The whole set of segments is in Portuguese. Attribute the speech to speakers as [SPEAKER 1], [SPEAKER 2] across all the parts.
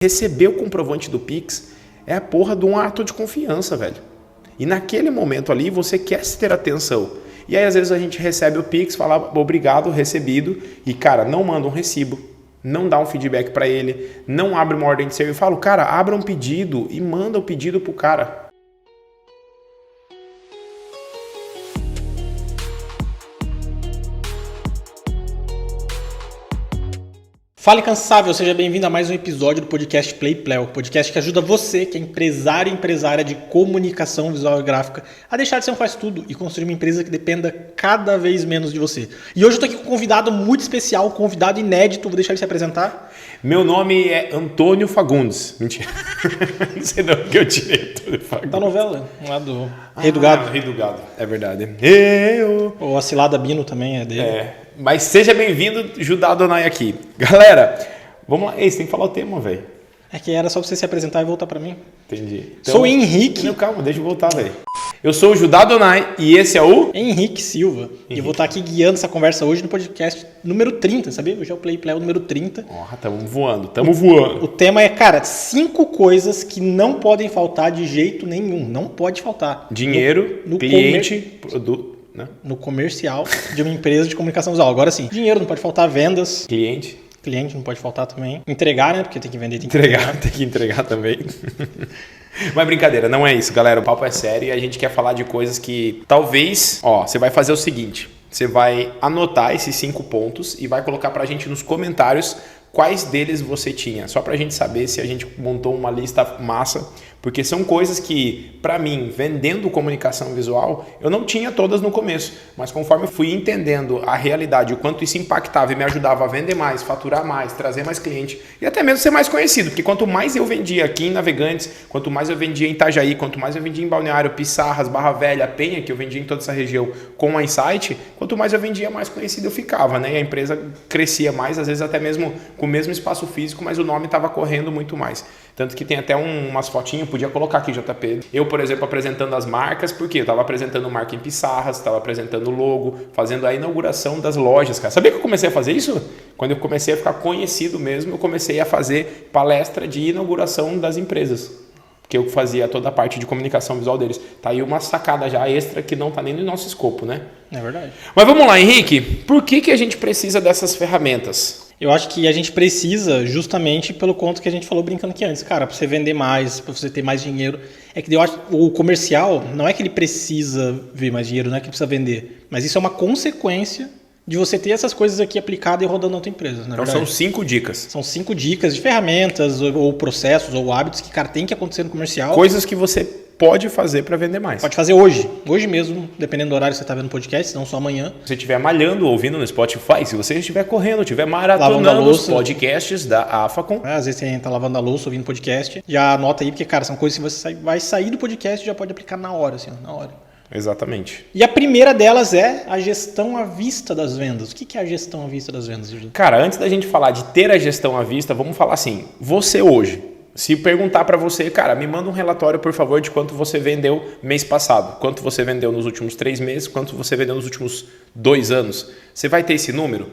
[SPEAKER 1] Receber o comprovante do Pix é a porra de um ato de confiança, velho. E naquele momento ali você quer ter atenção. E aí às vezes a gente recebe o Pix, fala obrigado, recebido, e cara, não manda um recibo, não dá um feedback para ele, não abre uma ordem de serviço. Eu falo, cara, abra um pedido e manda o pedido pro cara.
[SPEAKER 2] Fala incansável, seja bem-vindo a mais um episódio do podcast Play Pleo, podcast que ajuda você, que é empresário e empresária de comunicação visual e gráfica, a deixar de ser um faz-tudo e construir uma empresa que dependa cada vez menos de você. E hoje eu tô aqui com um convidado muito especial, um convidado inédito, vou deixar ele se apresentar.
[SPEAKER 1] Meu nome é Antônio Fagundes. Mentira. Não sei não que eu tirei Antônio Fagundes.
[SPEAKER 2] Da novela, lá do Rei do Gado.
[SPEAKER 1] Rei do Gado, é verdade.
[SPEAKER 2] Ou a Cilada Bino também é dele.
[SPEAKER 1] Mas seja bem-vindo, Judá Adonai aqui. Galera, vamos lá. Ei, você tem que falar o tema, velho.
[SPEAKER 2] É que era só você se apresentar e voltar pra mim.
[SPEAKER 1] Entendi. Então,
[SPEAKER 2] sou o Henrique.
[SPEAKER 1] Não, calma, deixa eu voltar, velho. Eu sou o Judá Adonai e esse é o...
[SPEAKER 2] Henrique Silva. E eu vou estar aqui guiando essa conversa hoje no podcast número 30, sabia? Hoje é o Play Pleo número 30.
[SPEAKER 1] Tamo voando. O
[SPEAKER 2] tema é, cara, 5 coisas que não podem faltar de jeito nenhum. Não pode faltar.
[SPEAKER 1] Dinheiro, no cliente, produto.
[SPEAKER 2] No comercial de uma empresa de comunicação visual. Agora sim, dinheiro não pode faltar, vendas. Cliente não pode faltar também. Entregar, né? Porque tem que vender, tem que entregar.
[SPEAKER 1] Tem que entregar também. Mas brincadeira, não é isso, galera. O papo é sério e a gente quer falar de coisas que talvez... você vai fazer o seguinte. Você vai anotar esses 5 pontos e vai colocar pra gente nos comentários quais deles você tinha. Só pra gente saber se a gente montou uma lista massa. Porque são coisas que, para mim, vendendo comunicação visual, eu não tinha todas no começo. Mas conforme eu fui entendendo a realidade, o quanto isso impactava e me ajudava a vender mais, faturar mais, trazer mais cliente e até mesmo ser mais conhecido. Porque quanto mais eu vendia aqui em Navegantes, quanto mais eu vendia em Itajaí, quanto mais eu vendia em Balneário, Pissarras, Barra Velha, Penha, que eu vendia em toda essa região com a Insight, quanto mais eu vendia, mais conhecido eu ficava, né? E a empresa crescia mais, às vezes até mesmo com o mesmo espaço físico, mas o nome estava correndo muito mais. Tanto que tem até umas fotinhas, podia colocar aqui, JP. Eu, por exemplo, apresentando as marcas, porque eu estava apresentando marca em Pissarras, estava apresentando logo, fazendo a inauguração das lojas, cara. Sabia que eu comecei a fazer isso? Quando eu comecei a ficar conhecido mesmo, eu comecei a fazer palestra de inauguração das empresas. Que eu fazia toda a parte de comunicação visual deles. Tá aí uma sacada já extra que não tá nem no nosso escopo, né?
[SPEAKER 2] É verdade.
[SPEAKER 1] Mas vamos lá, Henrique. Por que a gente precisa dessas ferramentas?
[SPEAKER 2] Eu acho que a gente precisa justamente pelo conto que a gente falou brincando aqui antes. Cara, para você vender mais, para você ter mais dinheiro. É que eu acho que o comercial não é que ele precisa ver mais dinheiro, não é que ele precisa vender. Mas isso é uma consequência de você ter essas coisas aqui aplicadas e rodando na tua empresa.
[SPEAKER 1] Então são 5 dicas.
[SPEAKER 2] São 5 dicas de ferramentas ou processos ou hábitos que, cara, tem que acontecer no comercial.
[SPEAKER 1] Coisas que você pode fazer para vender mais.
[SPEAKER 2] Pode fazer hoje mesmo, dependendo do horário que você está vendo o podcast, não só amanhã.
[SPEAKER 1] Se você estiver malhando, ouvindo no Spotify, se você estiver correndo, estiver maratonando os podcasts da Afacom.
[SPEAKER 2] Às vezes você está lavando a louça, ouvindo podcast, já anota aí, porque, cara, são coisas que você vai sair do podcast e já pode aplicar na hora, assim, na hora.
[SPEAKER 1] Exatamente.
[SPEAKER 2] E a primeira delas é a gestão à vista das vendas. O que é a gestão à vista das vendas?
[SPEAKER 1] Cara, antes da gente falar de ter a gestão à vista, vamos falar assim, você hoje, se perguntar para você, cara, me manda um relatório, por favor, de quanto você vendeu mês passado, quanto você vendeu nos últimos 3 meses, quanto você vendeu nos últimos 2 anos. Você vai ter esse número?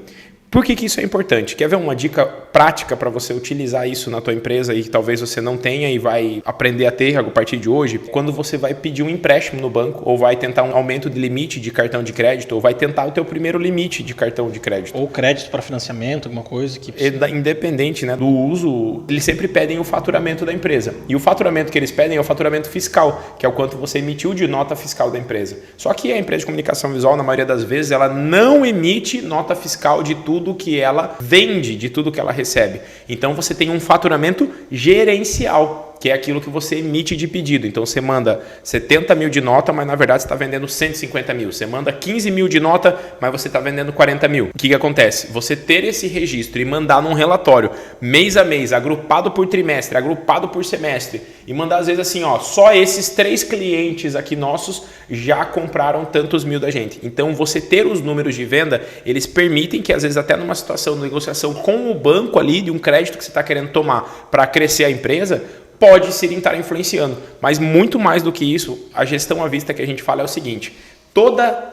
[SPEAKER 1] Por que isso é importante? Quer ver uma dica prática para você utilizar isso na tua empresa e que talvez você não tenha e vai aprender a ter a partir de hoje? Quando você vai pedir um empréstimo no banco ou vai tentar um aumento de limite de cartão de crédito ou vai tentar o teu primeiro limite de cartão de crédito.
[SPEAKER 2] Ou crédito para financiamento, alguma coisa que...
[SPEAKER 1] Independente, né, do uso, eles sempre pedem o faturamento da empresa. E o faturamento que eles pedem é o faturamento fiscal, que é o quanto você emitiu de nota fiscal da empresa. Só que a empresa de comunicação visual, na maioria das vezes, ela não emite nota fiscal de tudo que ela vende, de tudo que ela recebe. Então você tem um faturamento gerencial, que é aquilo que você emite de pedido. Então você manda 70 mil de nota, mas na verdade você está vendendo 150 mil. Você manda 15 mil de nota, mas você está vendendo 40 mil. O que acontece? Você ter esse registro e mandar num relatório, mês a mês, agrupado por trimestre, agrupado por semestre, e mandar às vezes assim, só esses 3 clientes aqui nossos já compraram tantos mil da gente. Então você ter os números de venda, eles permitem que às vezes até numa situação de negociação com o banco ali, de um crédito que você está querendo tomar para crescer a empresa, pode sim estar influenciando. Mas muito mais do que isso, a gestão à vista que a gente fala é o seguinte: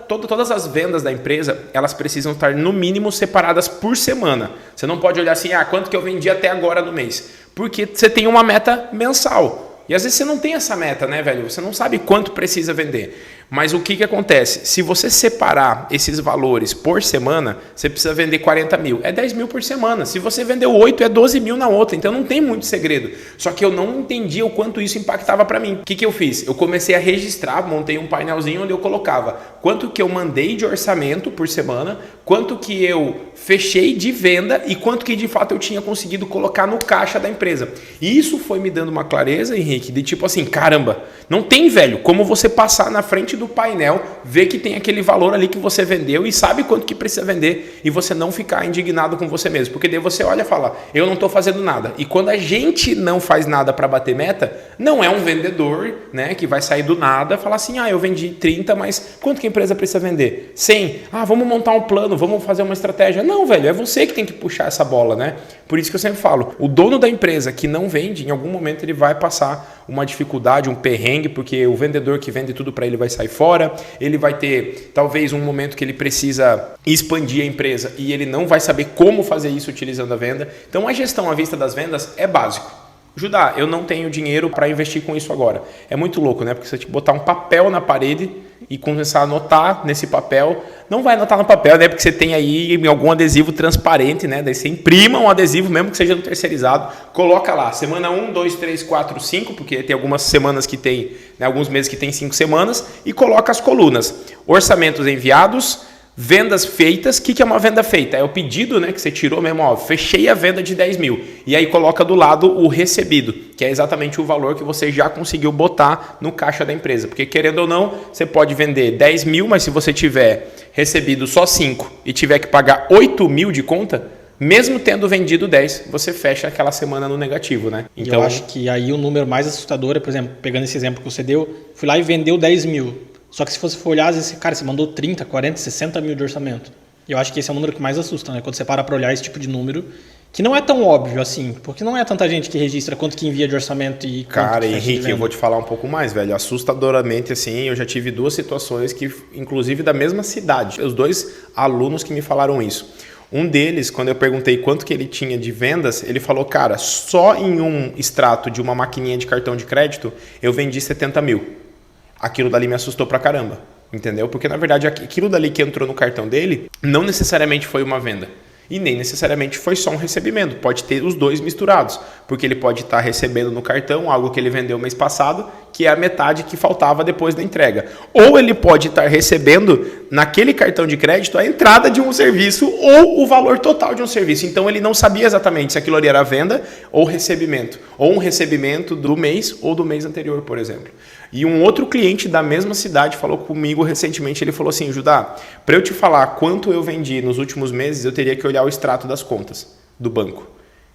[SPEAKER 1] Todas as vendas da empresa, elas precisam estar no mínimo separadas por semana. Você não pode olhar assim, quanto que eu vendi até agora no mês? Porque você tem uma meta mensal. E às vezes você não tem essa meta, né, velho? Você não sabe quanto precisa vender. Mas o que acontece? Se você separar esses valores por semana, você precisa vender 40 mil. É 10 mil por semana. Se você vendeu 8, é 12 mil na outra. Então não tem muito segredo. Só que eu não entendia o quanto isso impactava para mim. O que eu fiz? Eu comecei a registrar, montei um painelzinho onde eu colocava quanto que eu mandei de orçamento por semana, quanto que eu fechei de venda e quanto que de fato eu tinha conseguido colocar no caixa da empresa. E isso foi me dando uma clareza, Henrique, de tipo assim, caramba, não tem, velho, como você passar na frente do painel, ver que tem aquele valor ali que você vendeu e sabe quanto que precisa vender e você não ficar indignado com você mesmo. Porque daí você olha e fala, eu não estou fazendo nada. E quando a gente não faz nada para bater meta, não é um vendedor, né, que vai sair do nada e falar assim, eu vendi 30, mas quanto que a empresa precisa vender? 100. Vamos montar um plano, vamos fazer uma estratégia. Não, velho, é você que tem que puxar essa bola, né? Por isso que eu sempre falo, o dono da empresa que não vende, em algum momento ele vai passar uma dificuldade, um perrengue, porque o vendedor que vende tudo para ele vai sair fora, ele vai ter talvez um momento que ele precisa expandir a empresa e ele não vai saber como fazer isso utilizando a venda. Então a gestão à vista das vendas é básico. Judá, eu não tenho dinheiro para investir com isso agora. É muito louco, né? Porque se você botar um papel na parede e começar a anotar nesse papel, não vai anotar no papel, né? Porque você tem aí algum adesivo transparente, né? Daí você imprima um adesivo, mesmo que seja no terceirizado, coloca lá, semana 1, 2, 3, 4, 5, porque tem algumas semanas que tem, né? Alguns meses que tem 5 semanas, e coloca as colunas. Orçamentos enviados, vendas feitas. O que é uma venda feita? É o pedido, né, que você tirou mesmo, fechei a venda de 10 mil. E aí coloca do lado o recebido, que é exatamente o valor que você já conseguiu botar no caixa da empresa. Porque querendo ou não, você pode vender 10 mil, mas se você tiver recebido só 5 e tiver que pagar 8 mil de conta, mesmo tendo vendido 10, você fecha aquela semana no negativo, né?
[SPEAKER 2] Então, eu acho que aí o número mais assustador é, por exemplo, pegando esse exemplo que você deu, fui lá e vendeu 10 mil. Só que se você for olhar, às vezes, cara, você mandou 30, 40, 60 mil de orçamento. E eu acho que esse é o número que mais assusta, né? Quando você para olhar esse tipo de número, que não é tão óbvio assim, porque não é tanta gente que registra quanto que envia de orçamento e quanto
[SPEAKER 1] Cara,
[SPEAKER 2] que
[SPEAKER 1] Henrique, eu vou te falar um pouco mais, velho. Assustadoramente, assim, eu já tive 2 situações que, inclusive, da mesma cidade. Os 2 alunos que me falaram isso. Um deles, quando eu perguntei quanto que ele tinha de vendas, ele falou, cara, só em um extrato de uma maquininha de cartão de crédito, eu vendi 70 mil. Aquilo dali me assustou pra caramba, entendeu? Porque, na verdade, aquilo dali que entrou no cartão dele não necessariamente foi uma venda. E nem necessariamente foi só um recebimento. Pode ter os 2 misturados. Porque ele pode estar recebendo no cartão algo que ele vendeu mês passado, que é a metade que faltava depois da entrega. Ou ele pode estar recebendo naquele cartão de crédito a entrada de um serviço ou o valor total de um serviço. Então ele não sabia exatamente se aquilo ali era venda ou recebimento. Ou um recebimento do mês ou do mês anterior, por exemplo. E um outro cliente da mesma cidade falou comigo recentemente, ele falou assim, Judá, para eu te falar quanto eu vendi nos últimos meses, eu teria que olhar o extrato das contas do banco.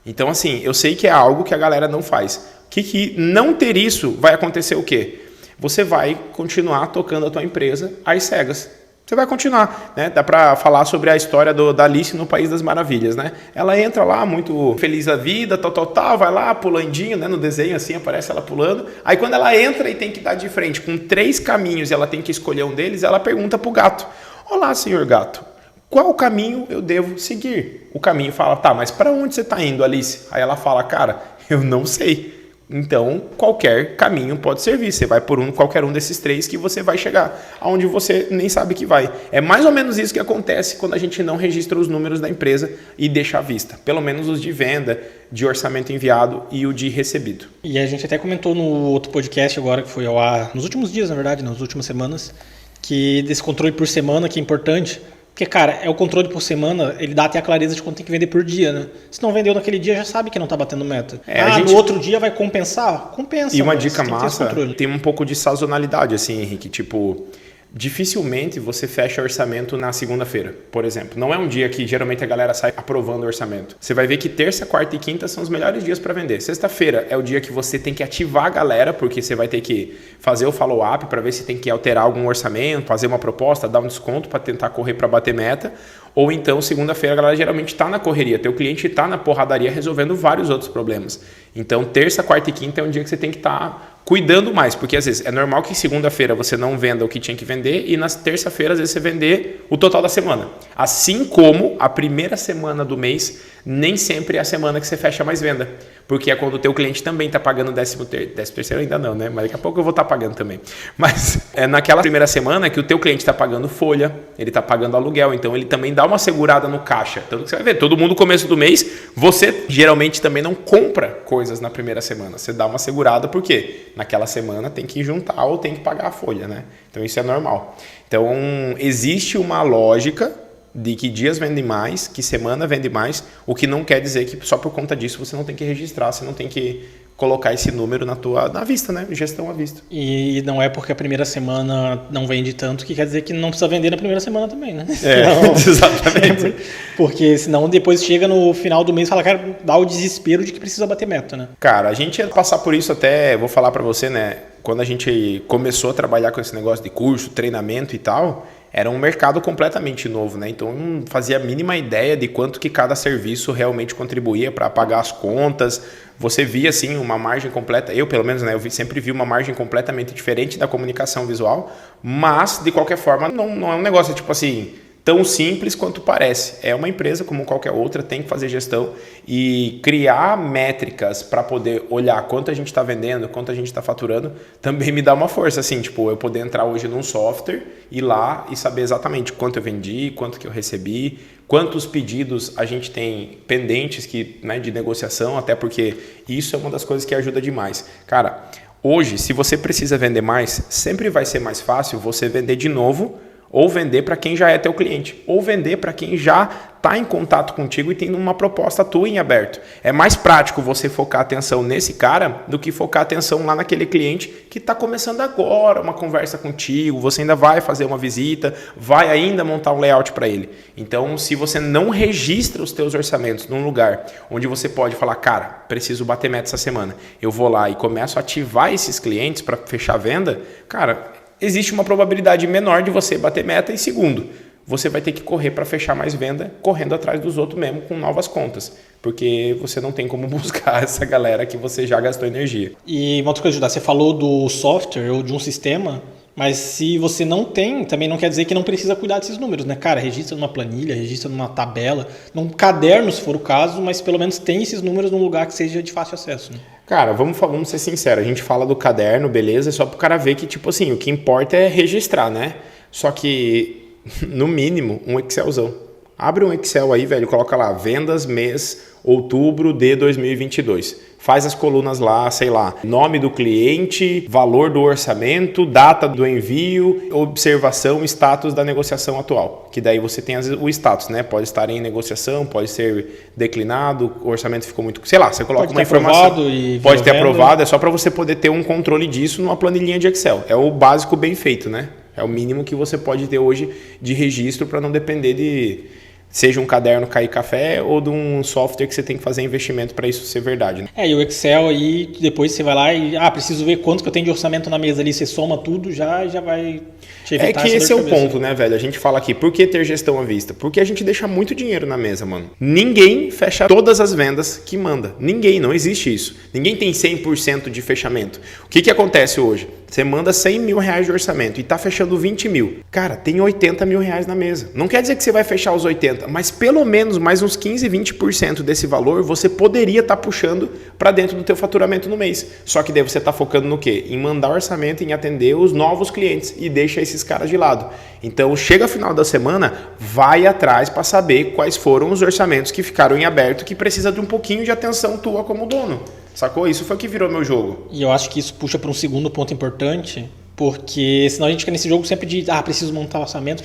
[SPEAKER 1] Então, assim, eu sei que é algo que a galera não faz. Que não ter isso vai acontecer o quê? Você vai continuar tocando a tua empresa às cegas. Você vai continuar, né? Dá para falar sobre a história da Alice no País das Maravilhas, né? Ela entra lá muito feliz da vida, tal, vai lá pulandinho, né? No desenho assim, aparece ela pulando. Aí quando ela entra e tem que dar de frente com 3 caminhos e ela tem que escolher um deles, ela pergunta pro gato, olá, senhor gato, qual caminho eu devo seguir? O caminho fala, tá, mas para onde você tá indo, Alice? Aí ela fala, cara, eu não sei. Então, qualquer caminho pode servir. Você vai por qualquer um desses 3 que você vai chegar aonde você nem sabe que vai. É mais ou menos isso que acontece quando a gente não registra os números da empresa e deixa à vista. Pelo menos os de venda, de orçamento enviado e o de recebido.
[SPEAKER 2] E a gente até comentou no outro podcast agora, que foi ao ar nos últimos dias, na verdade, nas últimas semanas, que desse controle por semana que é importante. Porque, cara, é o controle por semana, ele dá até a clareza de quanto tem que vender por dia, né? Se não vendeu naquele dia, já sabe que não tá batendo meta. No outro dia vai compensar? Compensa.
[SPEAKER 1] E uma dica massa, tem um pouco de sazonalidade, assim, Henrique, tipo... Dificilmente você fecha orçamento na segunda-feira, por exemplo. Não é um dia que geralmente a galera sai aprovando o orçamento. Você vai ver que terça, quarta e quinta são os melhores dias para vender. Sexta-feira é o dia que você tem que ativar a galera, porque você vai ter que fazer o follow-up para ver se tem que alterar algum orçamento, fazer uma proposta, dar um desconto para tentar correr para bater meta. Ou então, segunda-feira, a galera geralmente está na correria. Teu cliente está na porradaria resolvendo vários outros problemas. Então, terça, quarta e quinta é um dia que você tem que estar cuidando mais, porque às vezes é normal que segunda-feira você não venda o que tinha que vender e na terça-feira às vezes você vender o total da semana. Assim como a primeira semana do mês nem sempre é a semana que você fecha mais venda, porque é quando o teu cliente também está pagando 13º ainda não, né? Mas daqui a pouco eu vou estar pagando também. Mas é naquela primeira semana que o teu cliente está pagando folha, ele está pagando aluguel, então ele também dá uma segurada no caixa. Tanto que você vai ver, todo mundo no começo do mês, você geralmente também não compra coisas na primeira semana, você dá uma segurada, por quê? Naquela semana tem que juntar ou tem que pagar a folha, né? Então isso é normal. Então existe uma lógica de que dias vendem mais, que semana vende mais, o que não quer dizer que só por conta disso você não tem que registrar, você não tem que colocar esse número na vista, né? Gestão à vista.
[SPEAKER 2] E não é porque a primeira semana não vende tanto que quer dizer que não precisa vender na primeira semana também, né?
[SPEAKER 1] Exatamente.
[SPEAKER 2] Porque senão depois chega no final do mês e fala, cara, dá o desespero de que precisa bater meta, né?
[SPEAKER 1] Cara, a gente ia passar por isso até, vou falar pra você, né? Quando a gente começou a trabalhar com esse negócio de curso, treinamento e tal, era um mercado completamente novo, né? Então eu não fazia a mínima ideia de quanto que cada serviço realmente contribuía para pagar as contas. Você via assim uma margem completa, eu pelo menos, né, sempre vi uma margem completamente diferente da comunicação visual, mas de qualquer forma não é um negócio tipo assim tão simples quanto parece. É uma empresa como qualquer outra, tem que fazer gestão e criar métricas para poder olhar quanto a gente está vendendo, quanto a gente está faturando, também me dá uma força, assim, tipo, eu poder entrar hoje num software, ir lá e saber exatamente quanto eu vendi, quanto que eu recebi, quantos pedidos a gente tem pendentes né, de negociação, até porque isso é uma das coisas que ajuda demais. Cara, hoje, se você precisa vender mais, sempre vai ser mais fácil você vender de novo, ou vender para quem já é teu cliente, ou vender para quem já está em contato contigo e tem uma proposta tua em aberto. É mais prático você focar atenção nesse cara do que focar atenção lá naquele cliente que está começando agora uma conversa contigo, você ainda vai fazer uma visita, vai ainda montar um layout para ele. Então, se você não registra os teus orçamentos num lugar onde você pode falar, cara, preciso bater meta essa semana, eu vou lá e começo a ativar esses clientes para fechar a venda, cara, existe uma probabilidade menor de você bater meta e segundo, você vai ter que correr para fechar mais venda, correndo atrás dos outros mesmo com novas contas, porque você não tem como buscar essa galera que você já gastou energia.
[SPEAKER 2] E uma outra coisa, Judá, você falou do software ou de um sistema, mas se você não tem, também não quer dizer que não precisa cuidar desses números, né? Cara, registra numa planilha, registra numa tabela, num caderno, se for o caso, mas pelo menos tem esses números num lugar que seja de fácil acesso, né?
[SPEAKER 1] Cara, vamos ser sinceros, a gente fala do caderno, beleza, só pro cara ver que, tipo assim, o que importa é registrar, né? Só que, no mínimo, um Excelzão. Abre um Excel aí, velho, coloca lá, vendas mês outubro de 2022. Faz as colunas lá, sei lá, nome do cliente, valor do orçamento, data do envio, observação, status da negociação atual. Que daí você tem o status, né? Pode estar em negociação, pode ser declinado, o orçamento ficou muito... Sei lá, você coloca uma informação. Pode ter aprovado, é só para você poder ter um controle disso numa planilhinha de Excel. É o básico bem feito, né? É o mínimo que você pode ter hoje de registro para não depender de... Seja um caderno cair café ou de um software que você tem que fazer investimento para isso ser verdade. Né?
[SPEAKER 2] E o Excel aí, depois você vai lá e preciso ver quanto que eu tenho de orçamento na mesa ali, você soma tudo, já vai te evitar.
[SPEAKER 1] É que esse é o ponto, né, velho? A gente fala aqui, por que ter gestão à vista? Porque a gente deixa muito dinheiro na mesa, mano. Ninguém fecha todas as vendas que manda. Ninguém, não existe isso. Ninguém tem 100% de fechamento. O que acontece hoje? Você manda 100 mil reais de orçamento e tá fechando 20 mil. Cara, tem 80 mil reais na mesa. Não quer dizer que você vai fechar os 80, mas pelo menos mais uns 15, 20% desse valor você poderia estar puxando para dentro do teu faturamento no mês. Só que daí você tá focando no quê? Em mandar orçamento, em atender os novos clientes e deixa esses caras de lado. Então, chega ao final da semana, vai atrás para saber quais foram os orçamentos que ficaram em aberto que precisa de um pouquinho de atenção tua como dono. Sacou? Isso foi o que virou meu jogo.
[SPEAKER 2] E eu acho que isso puxa para um segundo ponto importante, porque senão a gente fica nesse jogo sempre de preciso montar orçamento.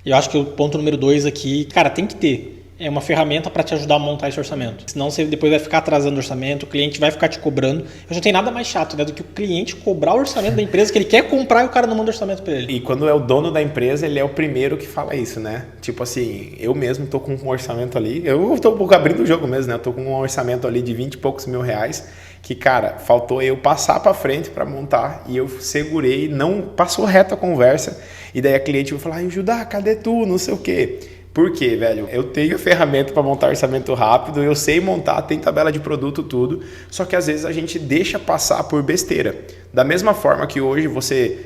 [SPEAKER 2] E eu acho que o ponto número 2 aqui, cara, tem que ter. É uma ferramenta para te ajudar a montar esse orçamento. Senão você depois vai ficar atrasando o orçamento, o cliente vai ficar te cobrando. Eu já tenho nada mais chato, né, do que o cliente cobrar o orçamento da empresa que ele quer comprar e o cara não manda orçamento para ele.
[SPEAKER 1] E quando é o dono da empresa, ele é o primeiro que fala isso, né? Tipo assim, eu mesmo tô com um orçamento ali, eu tô um pouco abrindo o jogo mesmo, né? Eu tô com um orçamento ali de 20 e poucos mil reais, que, cara, faltou eu passar para frente para montar e eu segurei, não passou reto a conversa. E daí a cliente vai falar, Judá, cadê tu? Não sei o quê. Por quê, velho? Eu tenho ferramenta para montar orçamento rápido, eu sei montar, tem tabela de produto, tudo, só que às vezes a gente deixa passar por besteira. Da mesma forma que hoje você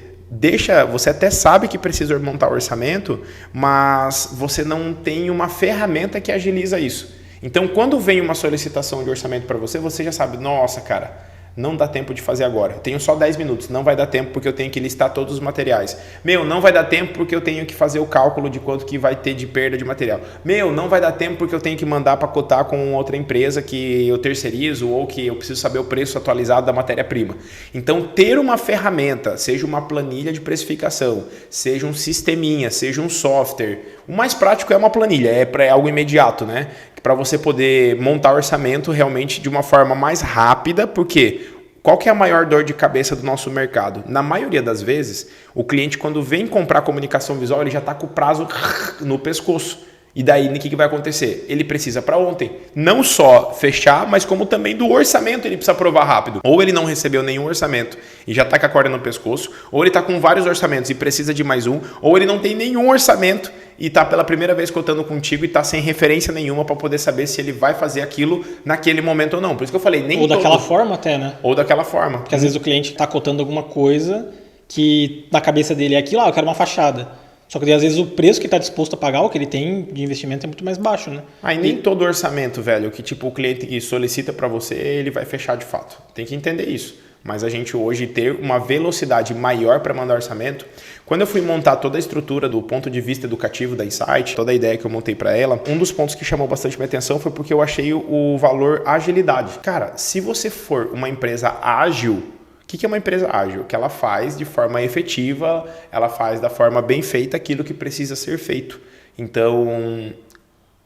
[SPEAKER 1] até sabe que precisa montar o orçamento, mas você não tem uma ferramenta que agiliza isso. Então, quando vem uma solicitação de orçamento para você, você já sabe, nossa, cara, não dá tempo de fazer agora. Eu tenho só 10 minutos, não vai dar tempo porque eu tenho que listar todos os materiais. Não vai dar tempo porque eu tenho que fazer o cálculo de quanto que vai ter de perda de material. Não vai dar tempo porque eu tenho que mandar para cotar com outra empresa que eu terceirizo ou que eu preciso saber o preço atualizado da matéria-prima. Então, ter uma ferramenta, seja uma planilha de precificação, seja um sisteminha, seja um software. O mais prático é uma planilha, é algo imediato, né? Para você poder montar orçamento realmente de uma forma mais rápida, porque qual que é a maior dor de cabeça do nosso mercado? Na maioria das vezes, o cliente quando vem comprar comunicação visual, ele já está com o prazo no pescoço. E daí, o que vai acontecer? Ele precisa para ontem. Não só fechar, mas como também do orçamento ele precisa aprovar rápido. Ou ele não recebeu nenhum orçamento e já está com a corda no pescoço, ou ele está com vários orçamentos e precisa de mais um, ou ele não tem nenhum orçamento e está pela primeira vez cotando contigo e está sem referência nenhuma para poder saber se ele vai fazer aquilo naquele momento ou não. Por isso que eu falei, nem
[SPEAKER 2] ou daquela forma até, né?
[SPEAKER 1] Ou daquela forma.
[SPEAKER 2] Porque às vezes o cliente está cotando alguma coisa que na cabeça dele é aquilo, eu quero uma fachada. Só que às vezes o preço que está disposto a pagar, o que ele tem de investimento é muito mais baixo, né?
[SPEAKER 1] Aí nem todo orçamento, velho, que tipo o cliente que solicita para você, ele vai fechar de fato. Tem que entender isso. Mas a gente hoje ter uma velocidade maior para mandar orçamento. Quando eu fui montar toda a estrutura do ponto de vista educativo da Insight, toda a ideia que eu montei para ela, um dos pontos que chamou bastante minha atenção foi porque eu achei o valor agilidade. Cara, se você for uma empresa ágil, o que é uma empresa ágil? Que ela faz de forma efetiva, ela faz da forma bem feita aquilo que precisa ser feito. Então,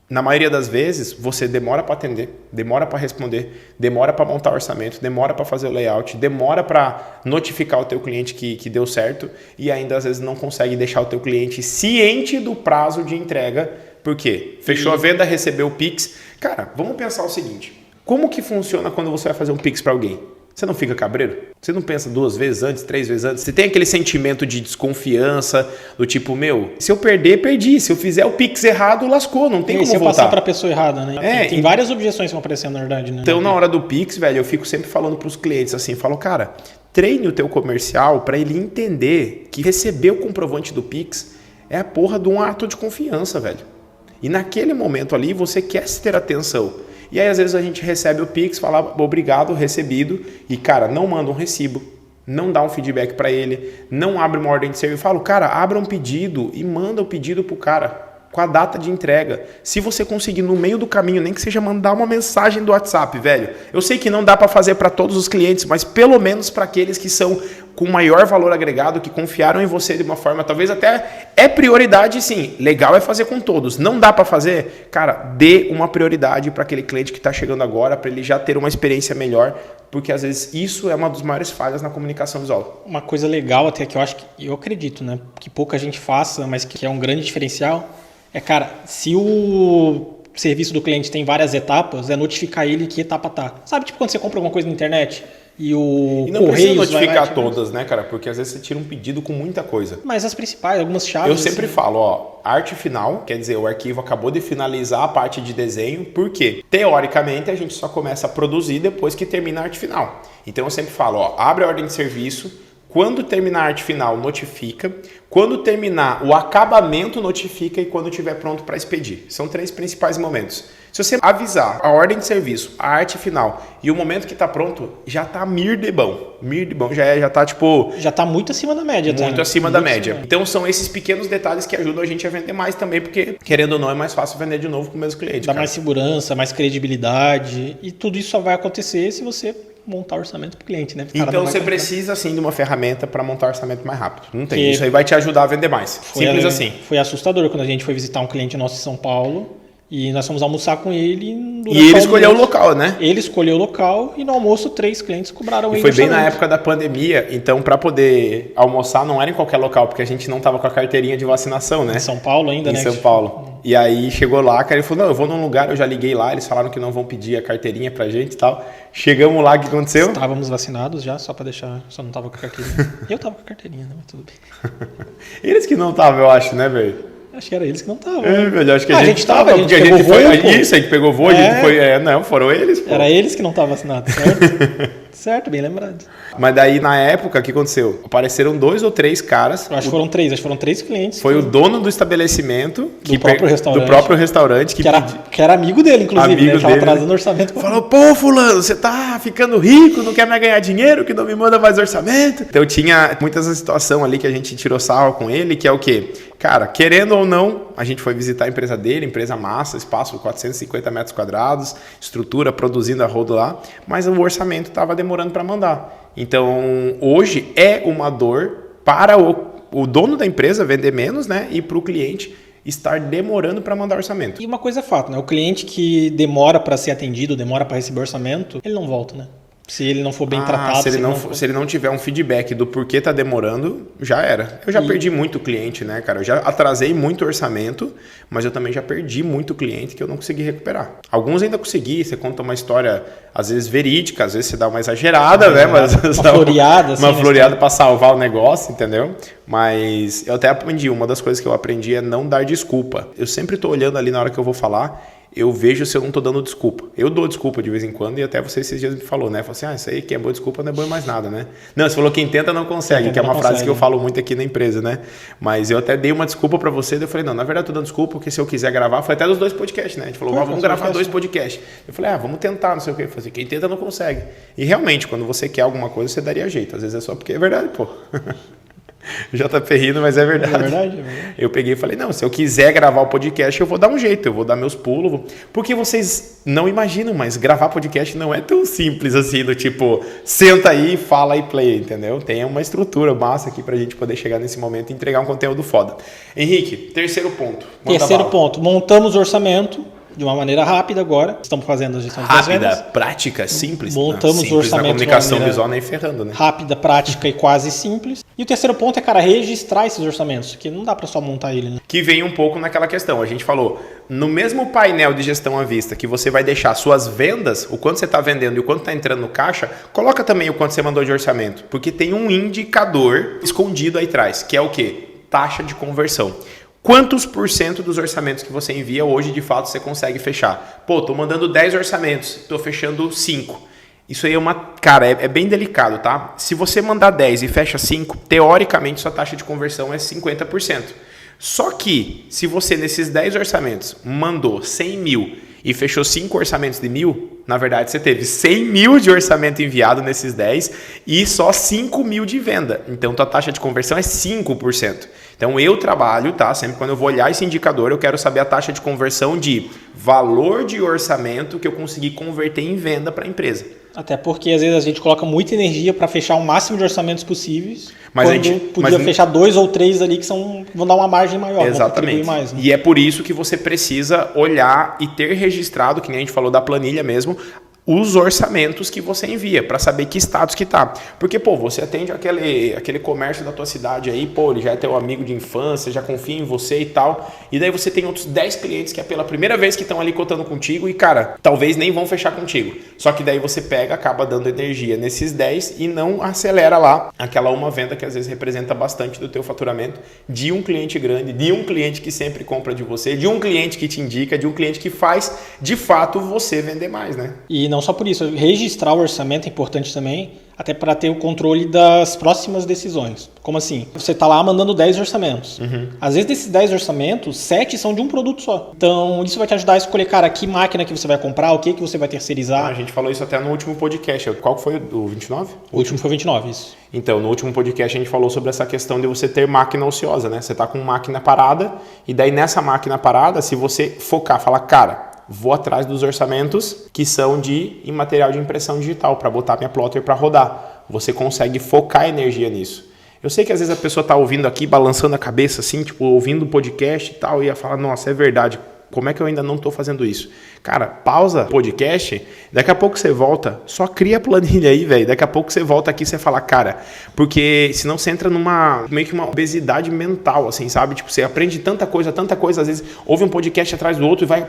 [SPEAKER 1] na maioria das vezes, você demora para atender, demora para responder, demora para montar o orçamento, demora para fazer o layout, demora para notificar o teu cliente que deu certo e ainda às vezes não consegue deixar o teu cliente ciente do prazo de entrega. Por quê? Fechou a venda, recebeu o Pix. Cara, vamos pensar o seguinte. Como que funciona quando você vai fazer um Pix para alguém? Você não fica cabreiro? Você não pensa 2 vezes antes, 3 vezes antes? Você tem aquele sentimento de desconfiança, do tipo, se eu perder, perdi. Se eu fizer o Pix errado, lascou, não tem como voltar.
[SPEAKER 2] Se eu passar para a pessoa errada, né? Tem várias objeções que vão aparecendo, na verdade, né?
[SPEAKER 1] Então, na hora do Pix, velho, eu fico sempre falando para os clientes assim, falo, cara, treine o teu comercial para ele entender que receber o comprovante do Pix é a porra de um ato de confiança, velho. E naquele momento ali, você quer ter atenção. E aí, às vezes, a gente recebe o Pix, fala obrigado, recebido, e, cara, não manda um recibo, não dá um feedback para ele, não abre uma ordem de serviço. Eu falo, cara, abra um pedido e manda o pedido pro cara, com a data de entrega. Se você conseguir, no meio do caminho, nem que seja mandar uma mensagem do WhatsApp, velho. Eu sei que não dá para fazer para todos os clientes, mas pelo menos para aqueles que são com maior valor agregado, que confiaram em você de uma forma, talvez até é prioridade, sim. Legal é fazer com todos. Não dá para fazer? Cara, dê uma prioridade para aquele cliente que está chegando agora, para ele já ter uma experiência melhor, porque às vezes isso é uma das maiores falhas na comunicação visual.
[SPEAKER 2] Uma coisa legal até que eu acredito, né, que pouca gente faça, mas que é um grande diferencial, cara, se o serviço do cliente tem várias etapas, é notificar ele que etapa tá. Sabe, tipo quando você compra alguma coisa na internet e o
[SPEAKER 1] não precisa notificar todas, né, cara? Porque às vezes você tira um pedido com muita coisa.
[SPEAKER 2] Mas as principais, algumas chaves.
[SPEAKER 1] Eu sempre falo, arte final, quer dizer, o arquivo acabou de finalizar a parte de desenho, por quê? Teoricamente, a gente só começa a produzir depois que termina a arte final. Então eu sempre falo, abre a ordem de serviço. Quando terminar a arte final, notifica. Quando terminar o acabamento, notifica. E quando estiver pronto para expedir. São 3 principais momentos. Se você avisar a ordem de serviço, a arte final e o momento que está pronto, já está mir de bom. Mir de bom. Já está tipo...
[SPEAKER 2] Já está muito acima da média.
[SPEAKER 1] Muito acima da média. Então são esses pequenos detalhes que ajudam a gente a vender mais também. Porque, querendo ou não, é mais fácil vender de novo com o mesmo cliente.
[SPEAKER 2] Dá mais segurança, mais credibilidade. E tudo isso só vai acontecer se você montar orçamento para o cliente, né?
[SPEAKER 1] Então você precisa sim de uma ferramenta para montar orçamento mais rápido. Não tem. Isso aí vai te ajudar a vender mais. Simples assim.
[SPEAKER 2] Foi assustador quando a gente foi visitar um cliente nosso em São Paulo e nós fomos almoçar com ele.
[SPEAKER 1] E ele escolheu o local, né?
[SPEAKER 2] Ele escolheu o local e no almoço 3 clientes cobraram ele.
[SPEAKER 1] E foi bem na época da pandemia, então para poder almoçar não era em qualquer local, porque a gente não tava com a carteirinha de vacinação, né?
[SPEAKER 2] Em São Paulo ainda, né?
[SPEAKER 1] Em São Paulo. E aí chegou lá, cara, ele falou, não, eu vou num lugar, eu já liguei lá, eles falaram que não vão pedir a carteirinha pra gente e tal. Chegamos lá, o que aconteceu?
[SPEAKER 2] Estávamos vacinados já, só pra deixar, só não tava com a carteirinha. Eu tava com a carteirinha, né? Mas tudo bem.
[SPEAKER 1] Eles que não estavam, eu acho, né, velho?
[SPEAKER 2] Acho que era eles que não estavam.
[SPEAKER 1] Acho que a gente tava, porque a gente pegou voo, a gente foi. Não, foram eles. Pô.
[SPEAKER 2] Era eles que não estavam assinados, certo? Certo, bem lembrado.
[SPEAKER 1] Mas daí, na época, o que aconteceu? Apareceram 2 ou 3 caras.
[SPEAKER 2] Acho que foram 3 clientes.
[SPEAKER 1] Foi o dono do estabelecimento.
[SPEAKER 2] Do próprio restaurante.
[SPEAKER 1] Que
[SPEAKER 2] era amigo dele, inclusive,
[SPEAKER 1] amigo
[SPEAKER 2] né? Tava trazendo orçamento.
[SPEAKER 1] Falou, pô, fulano, você tá ficando rico, não quer mais ganhar dinheiro, que não me manda mais orçamento. Então tinha muitas situação ali que a gente tirou sarro com ele, que é o quê? Cara, querendo ou não, a gente foi visitar a empresa dele, empresa massa, espaço 450 metros quadrados, estrutura produzindo a rodo lá, mas o orçamento estava demorando para mandar. Então, hoje é uma dor para o dono da empresa vender menos, né? E para o cliente estar demorando para mandar orçamento.
[SPEAKER 2] E uma coisa é fato, né? O cliente que demora para ser atendido, demora para receber orçamento, ele não volta, né? Se ele não for bem tratado.
[SPEAKER 1] Se ele não tiver um feedback do porquê tá demorando, já era. Eu já perdi muito cliente, né, cara? Eu já atrasei muito orçamento, mas eu também já perdi muito cliente que eu não consegui recuperar. Alguns ainda consegui, você conta uma história, às vezes verídica, às vezes você dá uma exagerada, né? Mas,
[SPEAKER 2] uma floreada.
[SPEAKER 1] Uma floreada para salvar o negócio, entendeu? Mas eu até aprendi, uma das coisas que eu aprendi é não dar desculpa. Eu sempre tô olhando ali na hora que eu vou falar, eu vejo se eu não tô dando desculpa. Eu dou desculpa de vez em quando e até você esses dias me falou, né? Falou assim, isso aí que é boa desculpa não é bom mais nada, né? Não, você falou quem tenta não consegue, que é uma frase que eu falo muito aqui na empresa, né? Mas eu até dei uma desculpa pra você, daí eu falei, não, na verdade eu tô dando desculpa porque se eu quiser gravar, foi até dos 2 podcasts, né? A gente falou, vamos gravar 2 podcasts. Eu falei, vamos tentar, não sei o quê. Eu falei, quem tenta não consegue. E realmente, quando você quer alguma coisa, você daria jeito. Às vezes é só porque é verdade, pô. JP rindo, mas é verdade.
[SPEAKER 2] É verdade.
[SPEAKER 1] Eu peguei e falei, não, se eu quiser gravar o podcast, eu vou dar um jeito, eu vou dar meus pulos. Porque vocês não imaginam, mas gravar podcast não é tão simples assim, do tipo, senta aí, fala e play, entendeu? Tem uma estrutura massa aqui pra gente poder chegar nesse momento e entregar um conteúdo foda. Henrique, terceiro ponto.
[SPEAKER 2] Terceiro ponto, montamos o orçamento de uma maneira rápida agora. Estamos fazendo a gestão das vendas.
[SPEAKER 1] Rápida, prática, simples.
[SPEAKER 2] Montamos
[SPEAKER 1] simples
[SPEAKER 2] o orçamento
[SPEAKER 1] na comunicação visual nem ferrando, né?
[SPEAKER 2] Rápida, prática e quase simples. E o terceiro ponto é, cara, registrar esses orçamentos, porque não dá para só montar ele, né?
[SPEAKER 1] Que vem um pouco naquela questão. A gente falou, no mesmo painel de gestão à vista que você vai deixar suas vendas, o quanto você está vendendo e o quanto está entrando no caixa, coloca também o quanto você mandou de orçamento. Porque tem um indicador escondido aí atrás, que é o quê? Taxa de conversão. Quantos % dos orçamentos que você envia hoje, de fato, você consegue fechar? Pô, tô mandando 10 orçamentos, tô fechando 5. Isso aí é cara, é bem delicado, tá? Se você mandar 10 e fecha 5, teoricamente sua taxa de conversão é 50%. Só que, se você nesses 10 orçamentos mandou 100 mil e fechou 5 orçamentos de 1.000, na verdade você teve 100 mil de orçamento enviado nesses 10 e só 5 mil de venda. Então, tua taxa de conversão é 5%. Então, eu trabalho, tá? Sempre quando eu vou olhar esse indicador, eu quero saber a taxa de conversão de valor de orçamento que eu consegui converter em venda para a empresa.
[SPEAKER 2] Até porque, às vezes, a gente coloca muita energia para fechar o máximo de orçamentos possíveis,
[SPEAKER 1] mas
[SPEAKER 2] podia fechar 2 ou 3 ali que vão dar uma margem maior.
[SPEAKER 1] Exatamente.
[SPEAKER 2] Vão mais, né?
[SPEAKER 1] E é por isso que você precisa olhar e ter registrado, que nem a gente falou da planilha mesmo, os orçamentos que você envia, para saber que status que tá. Porque, pô, você atende aquele comércio da tua cidade aí, pô, ele já é teu amigo de infância, já confia em você e tal, e daí você tem outros 10 clientes que é pela primeira vez que estão ali cotando contigo e, cara, talvez nem vão fechar contigo. Só que daí você pega, acaba dando energia nesses 10 e não acelera lá aquela uma venda que às vezes representa bastante do teu faturamento de um cliente grande, de um cliente que sempre compra de você, de um cliente que te indica, de um cliente que faz, de fato, você vender mais, né?
[SPEAKER 2] E não só por isso, registrar o orçamento é importante também, até para ter o controle das próximas decisões. Como assim? Você está lá mandando 10 orçamentos. Às vezes desses 10 orçamentos, 7 são de um produto só. Então isso vai te ajudar a escolher, cara, que máquina que você vai comprar, o que você vai terceirizar.
[SPEAKER 1] A gente falou isso até no último podcast. Qual foi o 29?
[SPEAKER 2] O último foi o 29, isso.
[SPEAKER 1] Então, no último podcast a gente falou sobre essa questão de você ter máquina ociosa, né? Você está com máquina parada e daí nessa máquina parada, se você focar, falar, cara, vou atrás dos orçamentos que são em material de impressão digital para botar minha plotter para rodar. Você consegue focar energia nisso. Eu sei que às vezes a pessoa está ouvindo aqui, balançando a cabeça assim, tipo, ouvindo o podcast e tal, e ia falar, nossa, é verdade, como é que eu ainda não estou fazendo isso? Cara, pausa o podcast, daqui a pouco você volta, só cria a planilha aí, velho. Daqui a pouco você volta aqui e você fala, cara, porque senão você entra meio que uma obesidade mental, assim, sabe? Tipo, você aprende tanta coisa, às vezes ouve um podcast atrás do outro e vai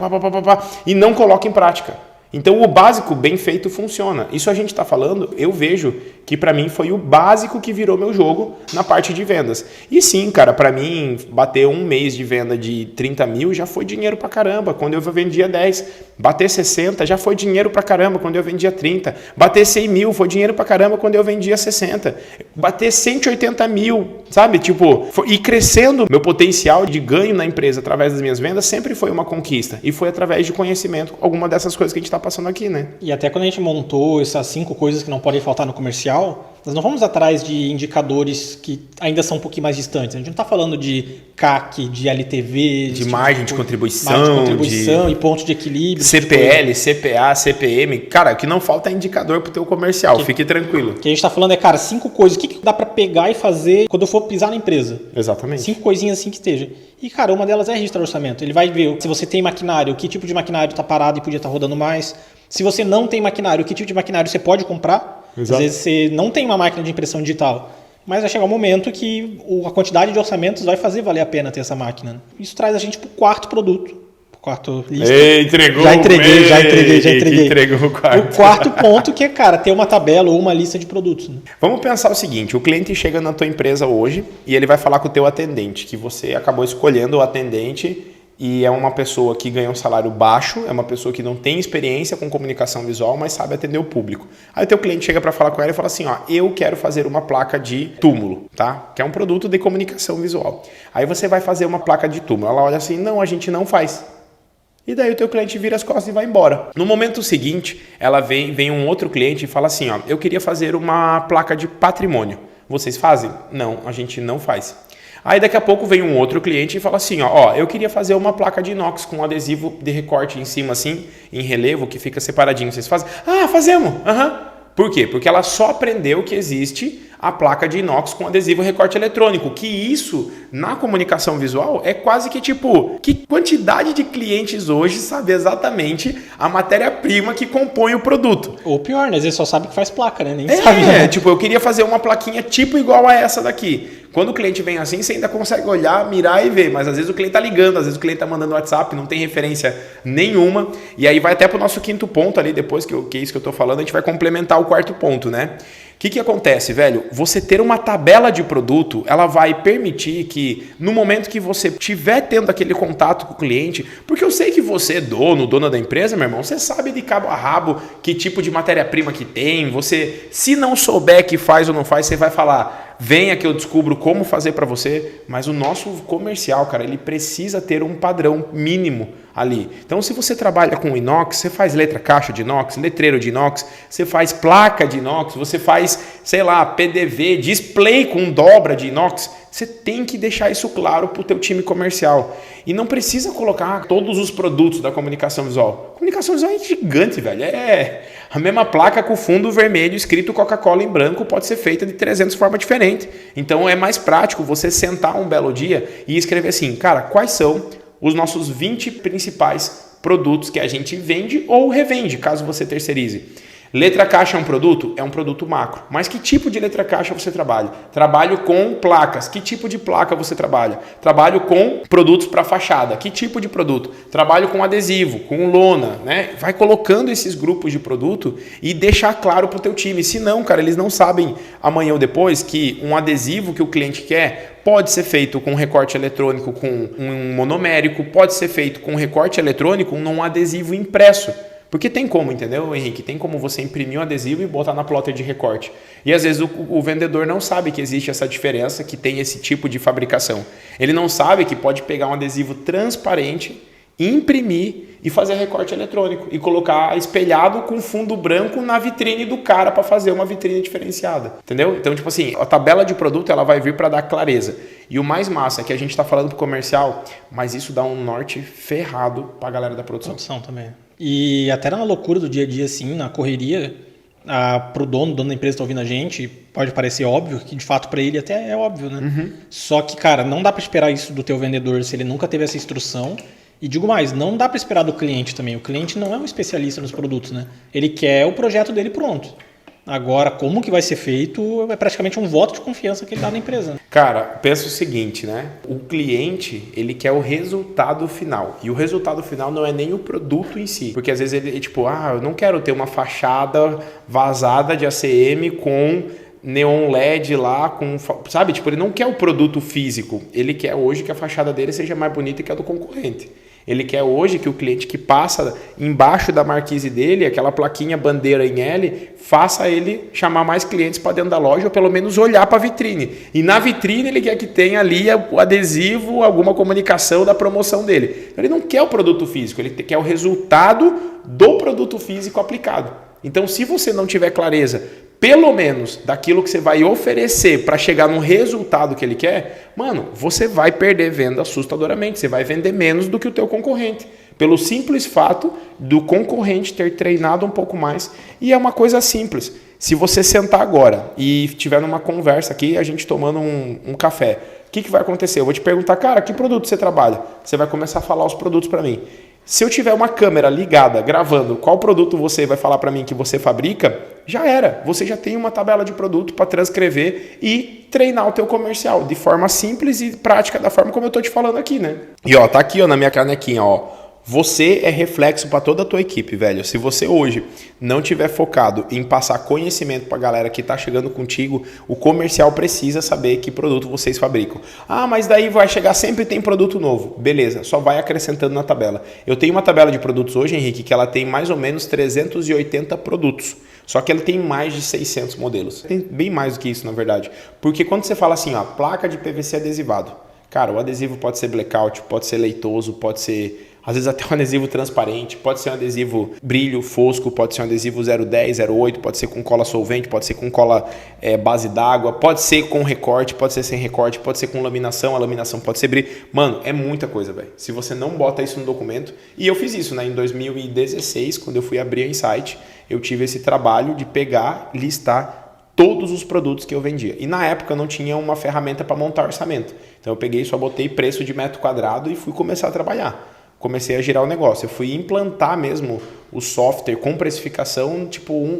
[SPEAKER 1] e não coloca em prática. Então, o básico bem feito funciona. Isso a gente está falando, eu vejo que para mim foi o básico que virou meu jogo na parte de vendas. E sim, cara, para mim, bater um mês de venda de 30 mil já foi dinheiro pra caramba, quando eu vendia 10. Bater 60 já foi dinheiro pra caramba, quando eu vendia 30. Bater 100 mil foi dinheiro pra caramba, quando eu vendia 60. Bater 180 mil, sabe? Tipo, ir crescendo meu potencial de ganho na empresa através das minhas vendas sempre foi uma conquista. E foi através de conhecimento, alguma dessas coisas que a gente tá passando aqui, né?
[SPEAKER 2] E até quando a gente montou essas 5 coisas que não podem faltar no comercial, nós não vamos atrás de indicadores que ainda são um pouquinho mais distantes. A gente não está falando de CAC, de LTV...
[SPEAKER 1] De margem de contribuição,
[SPEAKER 2] e pontos de equilíbrio.
[SPEAKER 1] CPL, CPA, CPM. Cara, o que não falta é indicador para o teu comercial. Fique tranquilo.
[SPEAKER 2] O que a gente está falando é, cara, 5 coisas. O que dá para pegar e fazer quando eu for pisar na empresa?
[SPEAKER 1] Exatamente.
[SPEAKER 2] 5 coisinhas assim que esteja. E, cara, uma delas é registrar orçamento. Ele vai ver se você tem maquinário, que tipo de maquinário está parado e podia estar rodando mais. Se você não tem maquinário, que tipo de maquinário você pode comprar? Exato. Às vezes você não tem uma máquina de impressão digital, mas vai chegar um momento que a quantidade de orçamentos vai fazer valer a pena ter essa máquina. Isso traz a gente para o quarto produto. Quarto lista.
[SPEAKER 1] Entregou.
[SPEAKER 2] Já entreguei.
[SPEAKER 1] Entregou o quarto.
[SPEAKER 2] O quarto ponto que é, cara, ter uma tabela ou uma lista de produtos. Né?
[SPEAKER 1] Vamos pensar o seguinte, o cliente chega na tua empresa hoje e ele vai falar com o teu atendente, que você acabou escolhendo o atendente e é uma pessoa que ganha um salário baixo, é uma pessoa que não tem experiência com comunicação visual, mas sabe atender o público. Aí o teu cliente chega para falar com ela e fala assim, ó, eu quero fazer uma placa de túmulo, tá? Que é um produto de comunicação visual. Aí você vai fazer uma placa de túmulo. Ela olha assim, não, a gente não faz. E daí o teu cliente vira as costas e vai embora. No momento seguinte, ela vem um outro cliente e fala assim, ó, eu queria fazer uma placa de patrimônio. Vocês fazem? Não, a gente não faz. Aí daqui a pouco vem um outro cliente e fala assim, ó, eu queria fazer uma placa de inox com um adesivo de recorte em cima assim, em relevo, que fica separadinho. Vocês fazem? Ah, fazemos! Por quê? Porque ela só aprendeu que existe a placa de inox com adesivo recorte eletrônico, que isso, na comunicação visual, é quase que tipo, que quantidade de clientes hoje sabe exatamente a matéria-prima que compõe o produto.
[SPEAKER 2] Ou pior, né? Às vezes só sabe que faz placa, né? Nem sabe. Né?
[SPEAKER 1] Tipo, eu queria fazer uma plaquinha tipo igual a essa daqui. Quando o cliente vem assim, você ainda consegue olhar, mirar e ver, mas às vezes o cliente tá ligando, às vezes o cliente tá mandando WhatsApp, não tem referência nenhuma, e aí vai até pro nosso quinto ponto ali, depois que é isso que eu tô falando, a gente vai complementar o quarto ponto, né? O que acontece, velho? Você ter uma tabela de produto, ela vai permitir que no momento que você estiver tendo aquele contato com o cliente, porque eu sei que você, dona da empresa, meu irmão, você sabe de cabo a rabo que tipo de matéria-prima que tem, você, se não souber que faz ou não faz, você vai falar, venha que eu descubro como fazer para você, mas o nosso comercial, cara, ele precisa ter um padrão mínimo ali. Então, se você trabalha com inox, você faz letra caixa de inox, letreiro de inox, você faz placa de inox, você faz, sei lá, PDV, display com dobra de inox, você tem que deixar isso claro para o teu time comercial. E não precisa colocar todos os produtos da comunicação visual. A comunicação visual é gigante, velho. É a mesma placa com fundo vermelho escrito Coca-Cola em branco pode ser feita de 300 formas diferentes. Então, é mais prático você sentar um belo dia e escrever assim, cara, quais são os nossos 20 principais produtos que a gente vende ou revende, caso você terceirize. Letra caixa é um produto? É um produto macro. Mas que tipo de letra caixa você trabalha? Trabalho com placas. Que tipo de placa você trabalha? Trabalho com produtos para fachada. Que tipo de produto? Trabalho com adesivo, com lona, né? Vai colocando esses grupos de produto e deixar claro para o teu time. Se não, cara, eles não sabem amanhã ou depois que um adesivo que o cliente quer pode ser feito com recorte eletrônico com um monomérico, pode ser feito com recorte eletrônico num adesivo impresso. Porque tem como, entendeu, Henrique? Tem como você imprimir um adesivo e botar na plotter de recorte. E às vezes o vendedor não sabe que existe essa diferença, que tem esse tipo de fabricação. Ele não sabe que pode pegar um adesivo transparente, imprimir e fazer recorte eletrônico e colocar espelhado com fundo branco na vitrine do cara para fazer uma vitrine diferenciada, entendeu? Então, tipo assim, a tabela de produto ela vai vir para dar clareza. E o mais massa é que a gente está falando pro comercial, mas isso dá um norte ferrado para a galera da produção.
[SPEAKER 2] Produção também. E até na loucura do dia a dia, assim, na correria, pro dono da empresa que está ouvindo a gente, pode parecer óbvio, que de fato para ele até é óbvio, né? Uhum. Só que, cara, não dá para esperar isso do teu vendedor se ele nunca teve essa instrução. E digo mais, não dá para esperar do cliente também. O cliente não é um especialista nos produtos, né? Ele quer o projeto dele pronto. Agora, como que vai ser feito é praticamente um voto de confiança que ele dá na empresa. Né?
[SPEAKER 1] Cara, pensa o seguinte, né? O cliente, ele quer o resultado final. E o resultado final não é nem o produto em si. Porque às vezes ele, tipo, eu não quero ter uma fachada vazada de ACM com neon LED lá, sabe? Tipo, ele não quer o produto físico. Ele quer hoje que a fachada dele seja mais bonita que a do concorrente. Ele quer hoje que o cliente que passa embaixo da marquise dele, aquela plaquinha bandeira em L, faça ele chamar mais clientes para dentro da loja ou pelo menos olhar para a vitrine. E na vitrine ele quer que tenha ali o adesivo, alguma comunicação da promoção dele. Então, ele não quer o produto físico, ele quer o resultado do produto físico aplicado. Então, se você não tiver clareza, pelo menos daquilo que você vai oferecer para chegar no resultado que ele quer, mano, você vai perder venda assustadoramente. Você vai vender menos do que o teu concorrente. Pelo simples fato do concorrente ter treinado um pouco mais. E é uma coisa simples. Se você sentar agora e tiver numa conversa aqui, a gente tomando um café, o que vai acontecer? Eu vou te perguntar, cara, que produto você trabalha? Você vai começar a falar os produtos para mim. Se eu tiver uma câmera ligada, gravando, qual produto você vai falar para mim que você fabrica, já era. Você já tem uma tabela de produto para transcrever e treinar o teu comercial de forma simples e prática, da forma como eu estou te falando aqui, né? E tá aqui na minha canequinha, Você é reflexo para toda a tua equipe, velho. Se você hoje não tiver focado em passar conhecimento para a galera que está chegando contigo, o comercial precisa saber que produto vocês fabricam. Mas daí vai chegar, sempre tem produto novo. Beleza, só vai acrescentando na tabela. Eu tenho uma tabela de produtos hoje, Henrique, que ela tem mais ou menos 380 produtos. Só que ela tem mais de 600 modelos. Tem bem mais do que isso, na verdade. Porque quando você fala assim, placa de PVC adesivado. Cara, o adesivo pode ser blackout, pode ser leitoso, pode ser... Às vezes até um adesivo transparente, pode ser um adesivo brilho, fosco, pode ser um adesivo 010, 08, pode ser com cola solvente, pode ser com cola base d'água, pode ser com recorte, pode ser sem recorte, pode ser com laminação, a laminação pode ser brilho. Mano, é muita coisa, velho. Se você não bota isso no documento... E eu fiz isso, né? Em 2016, quando eu fui abrir a Insight, eu tive esse trabalho de pegar, listar todos os produtos que eu vendia. E na época eu não tinha uma ferramenta para montar orçamento. Então eu peguei, só botei preço de metro quadrado e fui começar a trabalhar. Comecei a girar o negócio. Eu fui implantar mesmo o software com precificação,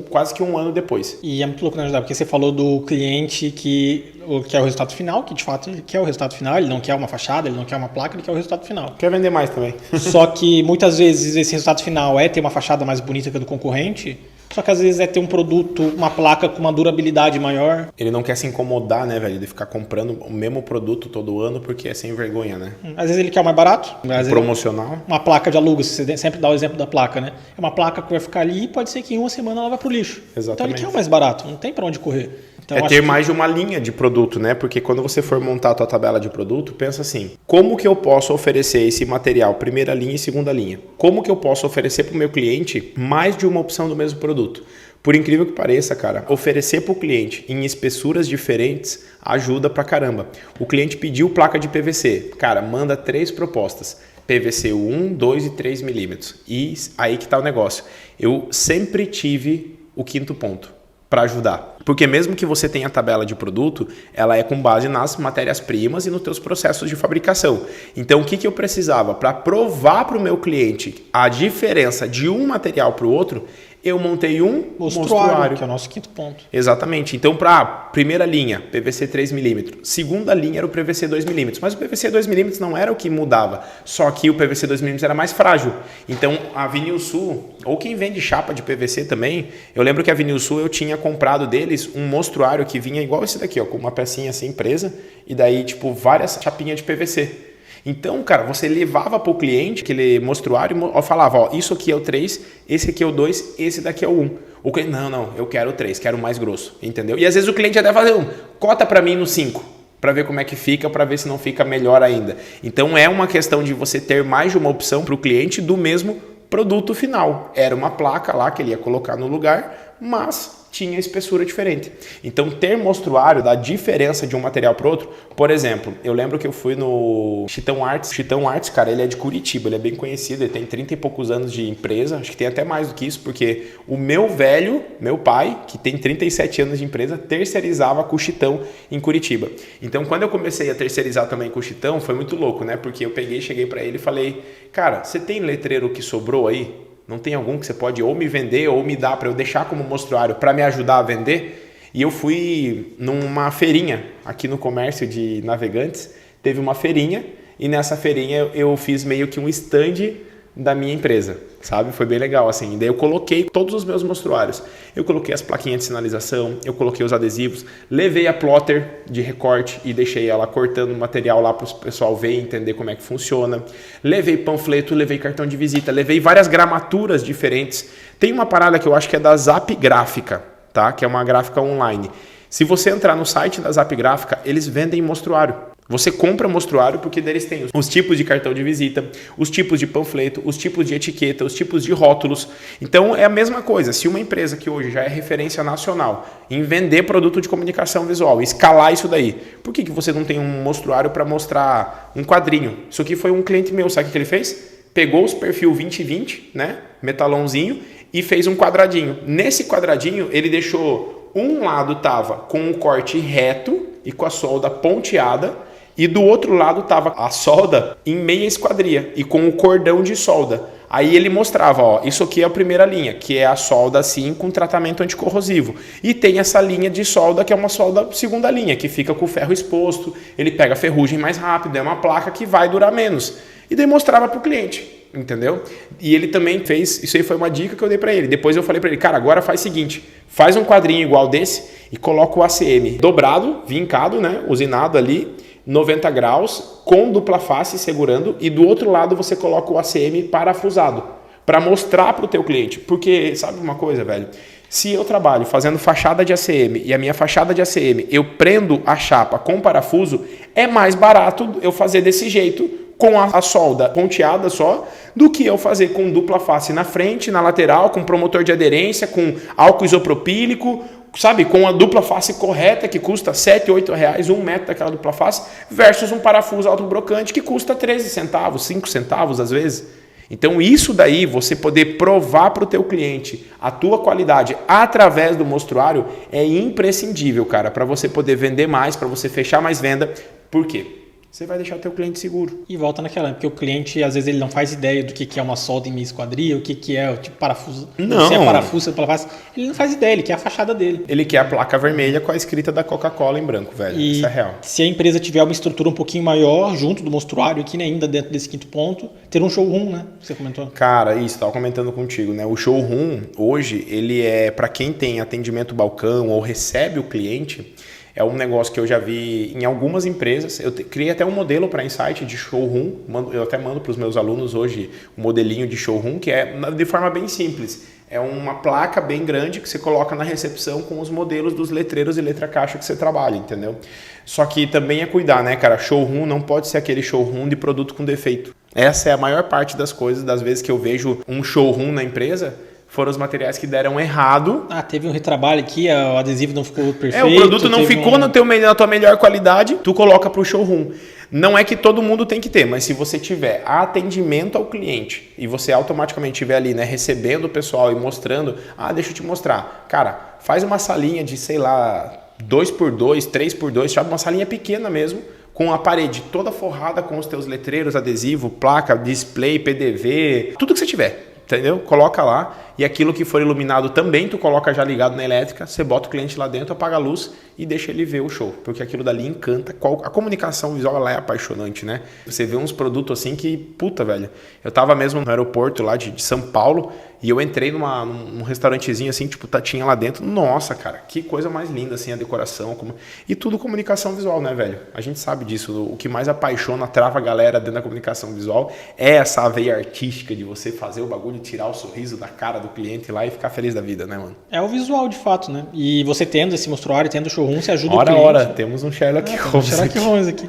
[SPEAKER 1] quase que um ano depois.
[SPEAKER 2] E é muito louco, né, José? Porque você falou do cliente que quer o resultado final, que de fato ele quer o resultado final, ele não quer uma fachada, ele não quer uma placa, ele quer o resultado final.
[SPEAKER 1] Quer vender mais também.
[SPEAKER 2] Só que muitas vezes esse resultado final é ter uma fachada mais bonita que a do concorrente, só que às vezes é ter um produto, uma placa com uma durabilidade maior.
[SPEAKER 1] Ele não quer se incomodar, né, velho, de ficar comprando o mesmo produto todo ano porque é sem vergonha, né?
[SPEAKER 2] Às vezes ele quer o mais barato.
[SPEAKER 1] Promocional.
[SPEAKER 2] Uma placa de alugas, você sempre dá o exemplo da placa, né? É uma placa que vai ficar ali e pode ser que em uma semana ela vá pro lixo.
[SPEAKER 1] Exatamente.
[SPEAKER 2] Então ele quer o mais barato, não tem para onde correr. Então,
[SPEAKER 1] ter mais de uma linha de produto, né? Porque quando você for montar a tua tabela de produto, pensa assim, como que eu posso oferecer esse material, primeira linha e segunda linha? Como que eu posso oferecer para o meu cliente mais de uma opção do mesmo produto? Por incrível que pareça, cara, oferecer para o cliente em espessuras diferentes ajuda pra caramba. O cliente pediu placa de PVC. Cara, manda 3 propostas. PVC 1, 2 e 3 milímetros. E aí que tá o negócio. Eu sempre tive o quinto ponto para ajudar. Porque mesmo que você tenha a tabela de produto, ela é com base nas matérias-primas e nos teus processos de fabricação. Então, o que eu precisava? Para provar para o meu cliente a diferença de um material para o outro, eu montei um mostruário,
[SPEAKER 2] que é o nosso quinto ponto.
[SPEAKER 1] Exatamente. Então, para primeira linha, PVC 3mm. Segunda linha era o PVC 2mm. Mas o PVC 2mm não era o que mudava. Só que o PVC 2mm era mais frágil. Então, a Vinil Sul, ou quem vende chapa de PVC também, eu lembro que a Vinil Sul eu tinha comprado deles um mostruário que vinha igual esse daqui, com uma pecinha assim presa. E daí, várias chapinhas de PVC. Então, cara, você levava para o cliente aquele mostruário e falava, isso aqui é o 3, esse aqui é o 2, esse daqui é o 1. O cliente, não, eu quero o 3, quero o mais grosso, entendeu? E às vezes o cliente até faz cota para mim no 5, para ver como é que fica, para ver se não fica melhor ainda. Então é uma questão de você ter mais de uma opção para o cliente do mesmo produto final. Era uma placa lá que ele ia colocar no lugar, mas tinha espessura diferente. Então, ter mostruário da diferença de um material para outro, por exemplo, eu lembro que eu fui no Chitão Arts. Chitão Arts, cara, ele é de Curitiba, ele é bem conhecido, ele tem 30 e poucos anos de empresa, acho que tem até mais do que isso, porque o meu pai, que tem 37 anos de empresa, terceirizava com o Chitão em Curitiba. Então, quando eu comecei a terceirizar também com o Chitão, foi muito louco, né? Porque eu cheguei para ele e falei, cara, você tem letreiro que sobrou aí? Não tem algum que você pode ou me vender ou me dar para eu deixar como mostruário para me ajudar a vender? E eu fui numa feirinha aqui no comércio de Navegantes, teve uma feirinha e nessa feirinha eu fiz meio que um stand da minha empresa, sabe? Foi bem legal, assim. Daí eu coloquei todos os meus mostruários. Eu coloquei as plaquinhas de sinalização, eu coloquei os adesivos, levei a plotter de recorte e deixei ela cortando o material lá para o pessoal ver e entender como é que funciona. Levei panfleto, levei cartão de visita, levei várias gramaturas diferentes. Tem uma parada que eu acho que é da Zap Gráfica, tá? Que é uma gráfica online. Se você entrar no site da Zap Gráfica, eles vendem mostruário. Você compra mostruário porque deles tem os tipos de cartão de visita, os tipos de panfleto, os tipos de etiqueta, os tipos de rótulos. Então é a mesma coisa. Se uma empresa que hoje já é referência nacional em vender produto de comunicação visual, escalar isso daí, por que você não tem um mostruário para mostrar um quadrinho? Isso aqui foi um cliente meu, sabe o que ele fez? Pegou os perfil 2020, né, metalãozinho, e fez um quadradinho. Nesse quadradinho ele deixou um lado tava com um corte reto e com a solda ponteada, e do outro lado estava a solda em meia esquadria e com o cordão de solda. Aí ele mostrava, ó, isso aqui é a primeira linha, que é a solda assim com tratamento anticorrosivo. E tem essa linha de solda que é uma solda segunda linha, que fica com o ferro exposto, ele pega a ferrugem mais rápido, é uma placa que vai durar menos. E daí mostrava para o cliente, entendeu? E ele também fez, isso aí foi uma dica que eu dei para ele. Depois eu falei para ele, cara, agora faz o seguinte, faz um quadrinho igual desse e coloca o ACM dobrado, vincado, né, usinado ali, 90 graus, com dupla face segurando, e do outro lado você coloca o ACM parafusado, para mostrar para o teu cliente. Porque, sabe uma coisa, velho? Se eu trabalho fazendo fachada de ACM e a minha fachada de ACM eu prendo a chapa com parafuso, é mais barato eu fazer desse jeito, com a solda ponteada só, do que eu fazer com dupla face na frente, na lateral, com promotor de aderência, com álcool isopropílico, sabe, com a dupla face correta que custa R$7, R$8, 1 metro daquela dupla face, versus um parafuso autobrocante que custa 13 centavos, 5 centavos às vezes. Então isso daí, você poder provar para o teu cliente a tua qualidade através do mostruário é imprescindível, cara, para você poder vender mais, para você fechar mais venda. Por quê? Você vai deixar o teu cliente seguro.
[SPEAKER 2] E volta naquela, porque o cliente, às vezes, ele não faz ideia do que é uma solda em meia esquadria, o que é o tipo parafuso.
[SPEAKER 1] Não.
[SPEAKER 2] Se é parafuso, ele não faz ideia, ele quer a fachada dele.
[SPEAKER 1] Ele quer a placa vermelha com a escrita da Coca-Cola em branco, velho.
[SPEAKER 2] E
[SPEAKER 1] isso é real.
[SPEAKER 2] Se a empresa tiver uma estrutura um pouquinho maior, junto do mostruário aqui, né, ainda dentro desse quinto ponto, ter um showroom, né? Você comentou.
[SPEAKER 1] Cara, isso, tava comentando contigo, né? O showroom, hoje, ele é para quem tem atendimento balcão ou recebe o cliente. É um negócio que eu já vi em algumas empresas. Eu criei até um modelo para Insight de showroom. Eu até mando para os meus alunos hoje um modelinho de showroom, que é de forma bem simples. É uma placa bem grande que você coloca na recepção com os modelos dos letreiros e letra-caixa que você trabalha, entendeu? Só que também é cuidar, né, cara? Showroom não pode ser aquele showroom de produto com defeito. Essa é a maior parte das coisas, das vezes que eu vejo um showroom na empresa, foram os materiais que deram errado.
[SPEAKER 2] Ah, teve um retrabalho aqui, o adesivo não ficou perfeito.
[SPEAKER 1] O produto não ficou na tua melhor qualidade, tu coloca para o showroom. Não é que todo mundo tem que ter, mas se você tiver atendimento ao cliente e você automaticamente estiver ali, né, recebendo o pessoal e mostrando, deixa eu te mostrar. Cara, faz uma salinha de, sei lá, 2x2, 3x2, sabe? Uma salinha pequena mesmo, com a parede toda forrada com os teus letreiros, adesivo, placa, display, PDV, tudo que você tiver. Entendeu? Coloca lá e aquilo que for iluminado também tu coloca já ligado na elétrica, você bota o cliente lá dentro, apaga a luz e deixa ele ver o show, porque aquilo dali encanta. A comunicação visual ela é apaixonante, né? Você vê uns produtos assim que, puta, velho. Eu tava mesmo no aeroporto lá de São Paulo e eu entrei num restaurantezinho assim, tipo, tinha lá dentro. Nossa, cara, que coisa mais linda assim a decoração. E tudo comunicação visual, né, velho? A gente sabe disso. O que mais apaixona, trava a galera dentro da comunicação visual é essa veia artística de você fazer o bagulho, tirar o sorriso da cara do cliente lá e ficar feliz da vida, né, mano?
[SPEAKER 2] É o visual, de fato, né? E você tendo esse mostruário, tendo o showroom, você ajuda o cliente.
[SPEAKER 1] Temos um Sherlock Holmes
[SPEAKER 2] aqui.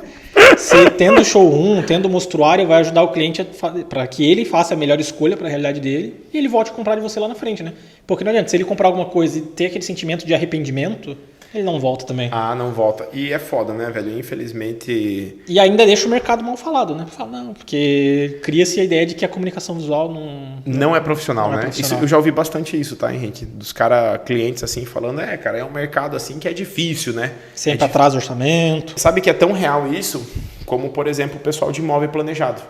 [SPEAKER 2] Você tendo o showroom, tendo o mostruário, vai ajudar o cliente para que ele faça a melhor escolha para a realidade dele e ele volte a comprar de você lá na frente, né? Porque não adianta, se ele comprar alguma coisa e ter aquele sentimento de arrependimento, ele não volta também.
[SPEAKER 1] Não volta. E é foda, né, velho? Infelizmente...
[SPEAKER 2] E ainda deixa o mercado mal falado, né? Fala, não, porque cria-se a ideia de que a comunicação visual
[SPEAKER 1] não é profissional, né?
[SPEAKER 2] Profissional.
[SPEAKER 1] Isso, eu já ouvi bastante isso, tá, Henrique? Dos clientes assim, falando, cara, é um mercado assim que é difícil, né?
[SPEAKER 2] Sempre atrás do orçamento.
[SPEAKER 1] Sabe que é tão real isso, como, por exemplo, o pessoal de imóvel planejado.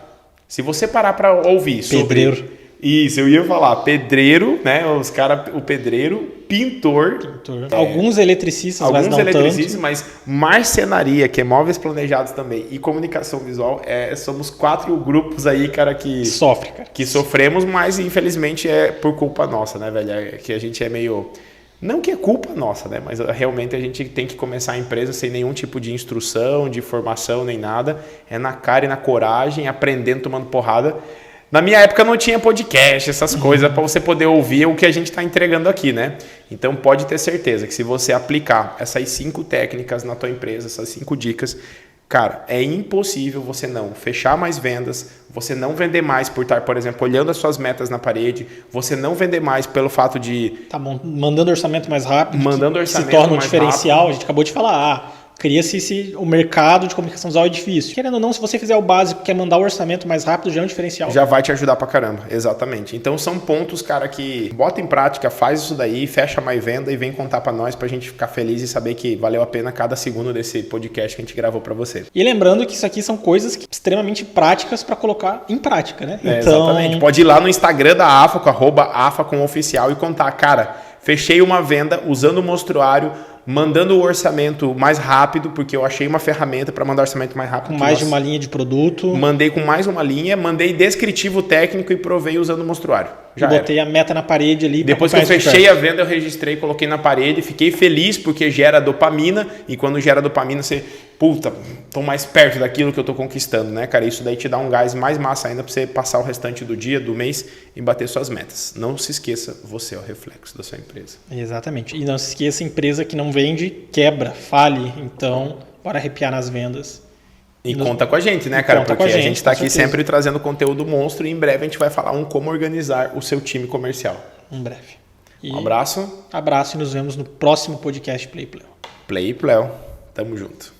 [SPEAKER 1] Se você parar para ouvir sobre Isso, eu ia falar pedreiro, né? Os caras, o pedreiro, pintor.
[SPEAKER 2] Alguns eletricistas, mas não
[SPEAKER 1] eletricistas,
[SPEAKER 2] tanto.
[SPEAKER 1] mas marcenaria, que é móveis planejados também, e comunicação visual, somos 4 grupos aí, cara, que
[SPEAKER 2] sofre, cara.
[SPEAKER 1] Que sofremos, mas infelizmente é por culpa nossa, né, velho? Que a gente é meio... Não que é culpa nossa, né? Mas realmente a gente tem que começar a empresa sem nenhum tipo de instrução, de formação, nem nada. É na cara e na coragem, aprendendo, tomando porrada. Na minha época não tinha podcast, essas coisas, para você poder ouvir o que a gente está entregando aqui, né? Então pode ter certeza que se você aplicar essas 5 técnicas na tua empresa, essas 5 dicas, cara, é impossível você não fechar mais vendas, você não vender mais por estar, por exemplo, olhando as suas metas na parede, você não vender mais pelo fato de...
[SPEAKER 2] Tá bom, mandando orçamento mais rápido,
[SPEAKER 1] mandando orçamento
[SPEAKER 2] se torna um
[SPEAKER 1] mais
[SPEAKER 2] diferencial.
[SPEAKER 1] rápido.
[SPEAKER 2] A gente acabou de falar, cria-se o mercado de comunicação visual é difícil. Querendo ou não, se você fizer o básico, que é mandar o orçamento mais rápido, já é um diferencial.
[SPEAKER 1] Já vai te ajudar pra caramba, exatamente. Então são pontos, cara, que bota em prática, faz isso daí, fecha mais venda e vem contar pra nós, pra gente ficar feliz e saber que valeu a pena cada segundo desse podcast que a gente gravou pra você.
[SPEAKER 2] E lembrando que isso aqui são coisas extremamente práticas pra colocar em prática, né?
[SPEAKER 1] Então... exatamente. Pode ir lá no Instagram da AFA, com @afacomoficial e contar, cara, fechei uma venda usando o mostruário, mandando o orçamento mais rápido, porque eu achei uma ferramenta para mandar orçamento mais rápido.
[SPEAKER 2] Com mais de uma linha de produto.
[SPEAKER 1] Mandei com mais uma linha, mandei descritivo técnico e provei usando o mostruário.
[SPEAKER 2] Já botei a meta na parede ali.
[SPEAKER 1] Depois que eu fechei a venda, eu registrei, coloquei na parede, fiquei feliz porque gera dopamina, e quando gera dopamina você, puta, tô mais perto daquilo que eu tô conquistando, né, cara? Isso daí te dá um gás mais massa ainda para você passar o restante do dia, do mês e bater suas metas. Não se esqueça, você é o reflexo da sua empresa.
[SPEAKER 2] Exatamente. E não se esqueça, empresa que não vende, quebra, fale. Então, bora arrepiar nas vendas.
[SPEAKER 1] E conta com a gente, né, cara? Porque a gente está aqui sempre trazendo conteúdo monstro e em breve a gente vai falar como organizar o seu time comercial.
[SPEAKER 2] Em breve.
[SPEAKER 1] Um abraço.
[SPEAKER 2] Abraço e nos vemos no próximo podcast Play Play.
[SPEAKER 1] Play Play. Tamo junto.